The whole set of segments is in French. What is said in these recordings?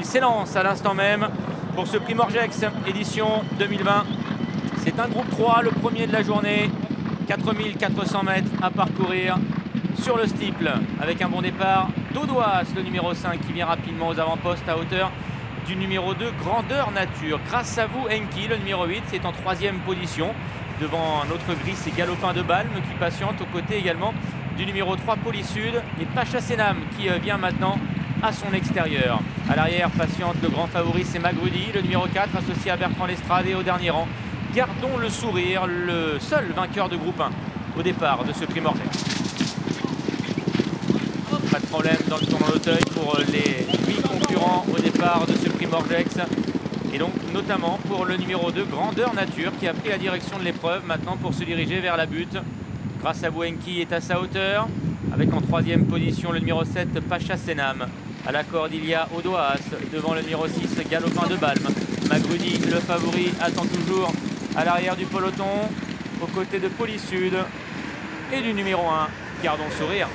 s'élance à l'instant même pour ce prix Morgex édition 2020. C'est un groupe 3, le premier de la journée. 4400 mètres à parcourir sur le steeple avec un bon départ d'Audoas, le numéro 5 qui vient rapidement aux avant-postes à hauteur du numéro 2 Grandeur Nature. Grâce à vous, Enki, le numéro 8, c'est en 3e position devant un autre gris, c'est Galopin de Balme qui patiente aux côtés également du numéro 3 Polysud et Pacha Senam qui vient maintenant à son extérieur. À l'arrière patiente le grand favori, c'est Magrudi, le numéro 4 associé à Bertrand Lestrade, et au dernier rang Gardons le sourire, le seul vainqueur de groupe 1 au départ de ce prix Morgex. Pas de problème dans le tournant d'Auteuil pour les 8 concurrents au départ de ce prix Morgex. Et donc notamment pour le numéro 2 Grandeur Nature qui a pris la direction de l'épreuve maintenant pour se diriger vers la butte. Grâce à Enki est à sa hauteur avec en 3e position le numéro 7 Pacha Senam. À la corde il y a Audoas devant le numéro 6 Galopin de Balme. Magrudi, le favori, attend toujours à l'arrière du peloton aux côtés de Polysud et du numéro 1 Gardons le sourire.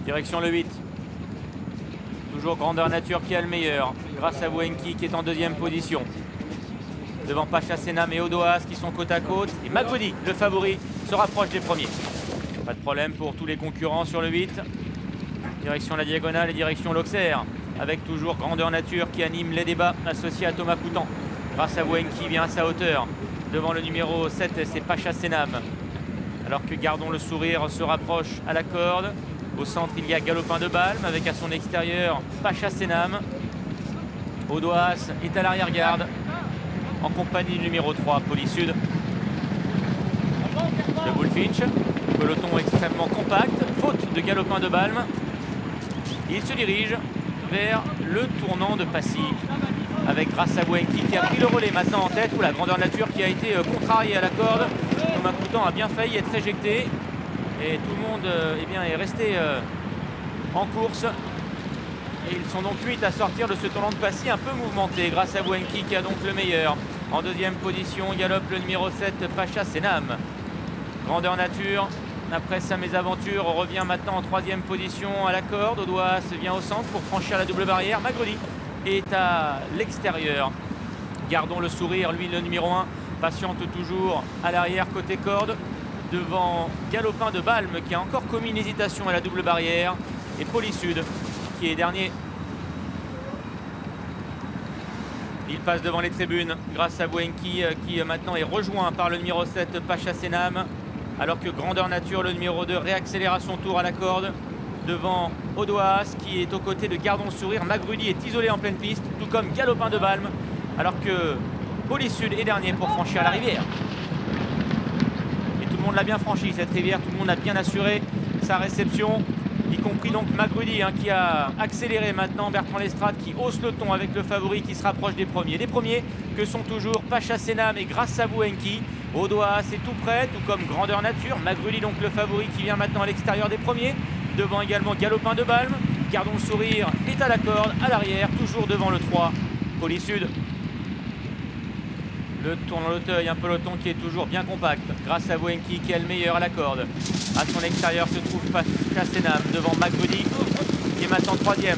Direction le 8. Toujours Grandeur Nature qui a le meilleur grâce à Enki qui est en 2e position. Devant Pacha Senam et Audoas qui sont côte à côte. Et Magrudi, le favori, se rapproche des premiers. Pas de problème pour tous les concurrents sur le 8. Direction la diagonale et direction l'Auxerre. Avec toujours Grandeur Nature qui anime les débats associés à Thomas Coutan. Grâce à Enki vient à sa hauteur. Devant le numéro 7, c'est Pacha Senam. Alors que Gardons le sourire se rapproche à la corde. Au centre, il y a Galopin de Balme avec à son extérieur Pacha Senam. Audoas est à l'arrière-garde en compagnie du numéro 3, Polysud. Le Bullfinch, peloton extrêmement compact, faute de Galopin de Balme. Il se dirige vers le tournant de Passy avec grâce à Enki qui a pris le relais maintenant en tête, ou la Grandeur Nature qui a été contrariée à la corde. Thomas Coutan a bien failli être éjecté et tout le monde est resté en course. Et ils sont donc 8 à sortir de ce tournant de Passy un peu mouvementé grâce à Enki qui a donc le meilleur. En 2e position, galope le numéro 7 Pacha Senam. Grandeur Nature, après sa mésaventure, revient maintenant en 3e position à la corde. Audoas vient au centre pour franchir la double barrière. Magrudi est à l'extérieur. Gardons le sourire, lui le numéro 1, patiente toujours à l'arrière côté corde. Devant Galopin de Balme qui a encore commis une hésitation à la double barrière. Et Polysud qui est dernier. Il passe devant les tribunes grâce à Enki qui maintenant est rejoint par le numéro 7 Pacha Senam. Alors que Grandeur Nature, le numéro 2, réaccélère à son tour à la corde. Devant Audoas qui est aux côtés de Gardons le sourire. Magrudi est isolé en pleine piste, tout comme Galopin de Balme. Alors que Polysud est dernier pour franchir la rivière. Et tout le monde l'a bien franchi cette rivière, tout le monde a bien assuré sa réception. Y compris donc Magrudi qui a accéléré maintenant. Bertrand Lestrade qui hausse le ton avec le favori qui se rapproche des premiers. Les premiers que sont toujours Pacha Senam et grâce à Enki. Audoas est tout près, tout comme Grandeur Nature. Magrudi donc le favori qui vient maintenant à l'extérieur des premiers. Devant également Galopin de Balme. Gardons le sourire est à la corde, à l'arrière, toujours devant le 3, Polysud. Le tournant d'Auteuil, un peloton qui est toujours bien compact grâce à Enki qui est le meilleur à la corde. À son extérieur se trouve Pacha Senam devant Magrudi qui est maintenant 3e.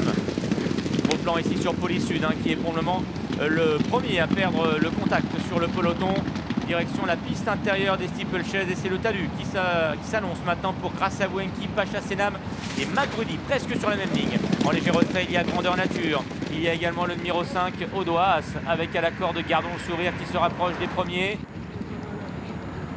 Gros plan ici sur Polysud qui est pour le moment le premier à perdre le contact sur le peloton. Direction la piste intérieure des steeplechase et c'est le talus qui s'annonce maintenant pour grâce à Enki, Pacha Senam et Magrudi presque sur la même ligne. En léger retrait, il y a Grandeur Nature. Il y a également le numéro 5 Audoas avec à la corde Gardons le sourire qui se rapproche des premiers.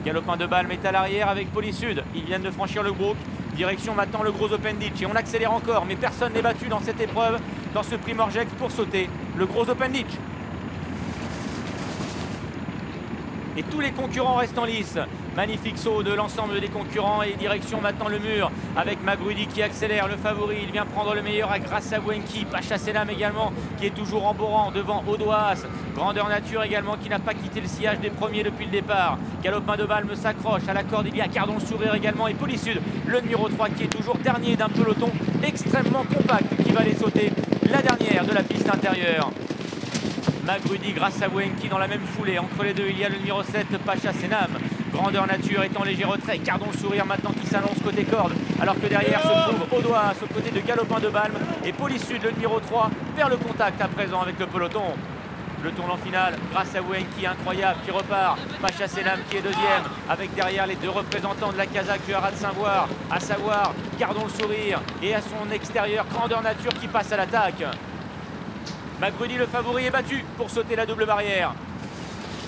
Galopin de Balme est à l'arrière avec Polysud. Ils viennent de franchir le brook. Direction maintenant le gros Open Ditch. Et on accélère encore, mais personne n'est battu dans cette épreuve, dans ce prix Morgex pour sauter le gros Open Ditch. Et tous les concurrents restent en lice. Magnifique saut de l'ensemble des concurrents et direction maintenant le mur avec Magrudi qui accélère, le favori. Il vient prendre le meilleur grâce à Enki. Pacha Senam également qui est toujours en beau rang devant Audoas. Grandeur Nature également qui n'a pas quitté le sillage des premiers depuis le départ. Galopin de Balme s'accroche à la corde. Il y a Gardons le sourire également et Polysud, le numéro 3 qui est toujours dernier d'un peloton extrêmement compact qui va aller sauter la dernière de la piste intérieure. Magrudi grâce à Enki dans la même foulée. Entre les deux, il y a le numéro 7, Pacha Senam. Grandeur Nature est en léger retrait. Gardons le sourire maintenant qui s'annonce côté corde alors que derrière se trouve Audois, au côté de Galopin de Balme, et Polysud, le numéro 3, perd le contact à présent avec le peloton. Le tournant final grâce à Wenki, incroyable, qui repart. Pacha Senam qui est deuxième, avec derrière les deux représentants de la Kazakh du Haras de Saint-Voir, à savoir Gardons le Sourire et à son extérieur Grandeur Nature qui passe à l'attaque. Magrudi, le favori, est battu pour sauter la double barrière.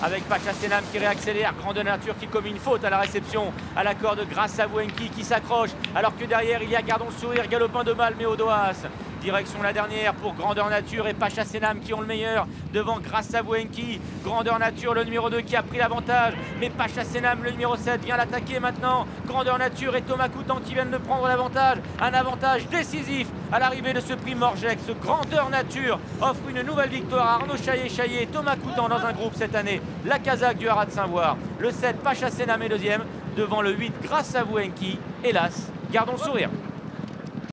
Avec Pacha Senam qui réaccélère, Grandeur Nature qui commet une faute à la réception, à la corde grâce à Wenki qui s'accroche, alors que derrière il y a Gardons le Sourire, Galopin de Balme et Audoas. Direction la dernière pour Grandeur Nature et Pacha Senam qui ont le meilleur devant grâce à Wenki. Grandeur Nature, le numéro 2 qui a pris l'avantage, mais Pacha Senam, le numéro 7, vient l'attaquer maintenant. Grandeur Nature et Thomas Coutan qui viennent de prendre l'avantage, un avantage décisif à l'arrivée de ce prix Morgex. Ce Grandeur Nature offre une nouvelle victoire à Arnaud Chaillet et Thomas Coutan dans un groupe cette année. La Kazakh du Haras de Saint-Voir, le 7 Pacha Senam est deuxième devant le 8 grâce à Wenki. Hélas, Gardons le Sourire.